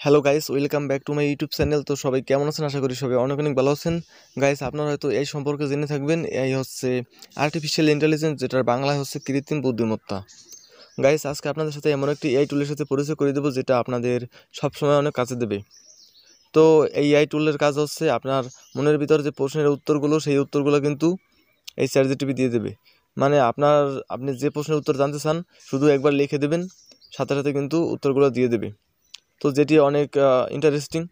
Hello guys, welcome back to my YouTube channel. তো সবাই কেমন আছেন? আশা করি সবাই অনেক অনেক ভালো আছেন। গাইস, আপনারা হয়তো এই সম্পর্কে জেনে থাকবেন, এই হচ্ছে আর্টিফিশিয়াল ইন্টেলিজেন্স, যেটার বাংলায় হচ্ছে কৃত্রিম বুদ্ধিমত্তা। গাইস, আজকে আপনাদের সাথে এমন একটি এআই টুলের সাথে পরিচয় করে দেবো, যেটা আপনাদের সবসময় অনেক কাজে দেবে। তো এই এআই টুলের কাজ হচ্ছে আপনার মনের ভিতর যে প্রশ্নের উত্তরগুলো, সেই উত্তরগুলো কিন্তু এই চ্যাটজিপিটি দিয়ে দেবে। মানে আপনি যে প্রশ্নের উত্তর জানতে চান, শুধু একবার লিখে দেবেন, সাথে সাথে কিন্তু উত্তরগুলো দিয়ে দেবে। তো যেটি অনেক ইন্টারেস্টিং।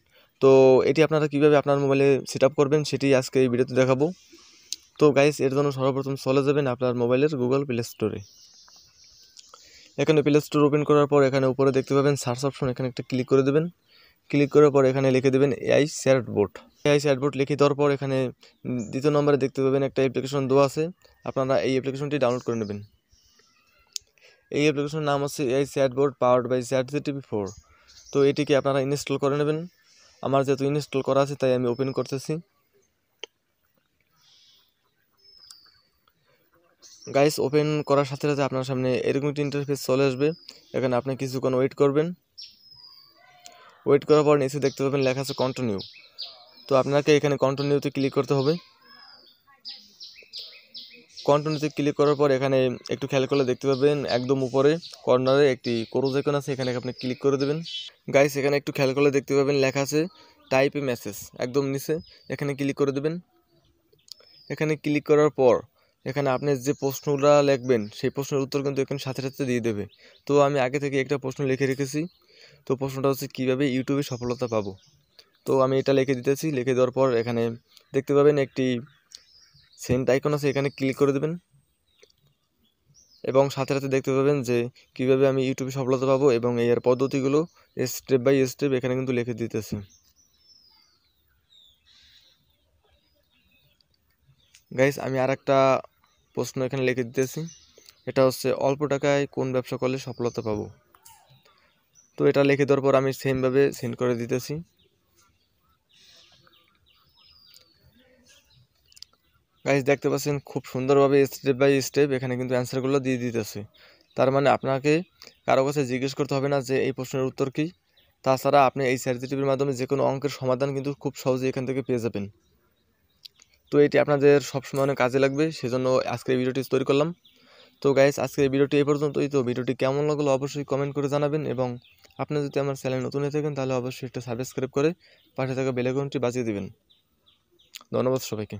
তো এটি আপনারা কীভাবে আপনার মোবাইলে সেট আপ করবেন, সেটি আজকে এই ভিডিওতে দেখাবো। তো গাইস, এর জন্য সর্বপ্রথম চলে যাবেন আপনার মোবাইলের গুগল প্লে স্টোরে। এখানে প্লে স্টোর ওপেন করার পর এখানে উপরে দেখতে পাবেন সার্চ অপশন, এখানে একটা ক্লিক করে দেবেন। ক্লিক করার পর এখানে লিখে দেবেন এআই চ্যাটবট। এআই চ্যাটবট লিখে দেওয়ার পর এখানে দ্বিতীয় নম্বরে দেখতে পাবেন একটা অ্যাপ্লিকেশন দেওয়া আছে। আপনারা এই অ্যাপ্লিকেশনটি ডাউনলোড করে নেবেন। এই অ্যাপ্লিকেশনের নাম হচ্ছে AI chatbot powered by chatgpt 4। তো এটিকে আপনারা ইনস্টল করে নেবেন। আমার যেহেতু ইনস্টল করা আছে, তাই আমি ওপেন করতেছি। গাইস, ওপেন করার সাথে সাথে আপনার সামনে এরকম একটি ইন্টারফেস চলে আসবে। এখানে আপনি কিছুক্ষণ ওয়েট করবেন। ওয়েট করার পর নিচে দেখতে পাবেন লেখা আছে কন্টিনিউ। তো আপনাকে এখানে কন্টিনিউতে ক্লিক করতে হবে। কন্টিনিউতে ক্লিক করার পর এখানে একটু খেয়াল করলে দেখতে পাবেন একদম উপরে কর্নারে একটি ক্রস আইকন আছে, এখানে আপনি ক্লিক করে দেবেন। গাইস, এখানে একটু খেয়াল করলে দেখতে পাবেন লেখা আছে টাইপ এ মেসেজ, একদম নিচে এখানে ক্লিক করে দেবেন। এখানে ক্লিক করার পর এখানে আপনি যে প্রশ্নটা লিখবেন, সেই প্রশ্নের উত্তর কিন্তু এখানে সাথে সাথে দিয়ে দেবে। তো আমি আগে থেকে একটা প্রশ্ন লিখে রেখেছি। তো প্রশ্নটা হচ্ছে কীভাবে ইউটিউবে সফলতা পাবো। তো আমি এটা লিখে দিতেছি। লিখে দেওয়ার পর এখানে দেখতে পাবেন একটি সেন্ড আইকন আছে, এখানে ক্লিক করে দেবেন এবং সাথে সাথে দেখতে পাবেন যে কীভাবে আমি ইউটিউবে সফলতা পাবো এবং এর পদ্ধতিগুলো স্টেপ বাই স্টেপ এখানে কিন্তু লিখে দিতেছি। গাইস, আমি আর একটা প্রশ্ন এখানে লিখে দিতেছি। এটা হচ্ছে অল্প টাকায় কোন ব্যবসা করলে সফলতা পাবো। তো এটা লিখে দেওয়ার পর আমি সেমভাবে সেন্ড করে দিতেছি। গাইস, দেখতে পাচ্ছেন খুব সুন্দরভাবে স্টেপ বাই স্টেপ এখানে কিন্তু অ্যান্সারগুলো দিয়ে দিতেছে। তার মানে আপনাকে কারো কাছে জিজ্ঞেস করতে হবে না যে এই প্রশ্নের উত্তর কী। তাছাড়া আপনি এই চ্যাটজিপিটির মাধ্যমে যে কোনো অঙ্কের সমাধান কিন্তু খুব সহজেই এখান থেকে পেয়ে যাবেন। তো এটি আপনাদের সবসময় অনেক কাজে লাগবে, সেজন্য আজকের ভিডিওটি তৈরি করলাম। তো গাইস, আজকের ভিডিওটি এই পর্যন্তই। তো ভিডিওটি কেমন লাগলো অবশ্যই কমেন্ট করে জানাবেন এবং আপনি যদি আমার চ্যানেল নতুন হয়ে থাকেন, তাহলে অবশ্যই একটা সাবস্ক্রাইব করে পাশে থাকা বেল আইকনটি বাজিয়ে দিবেন। ধন্যবাদ সবাইকে।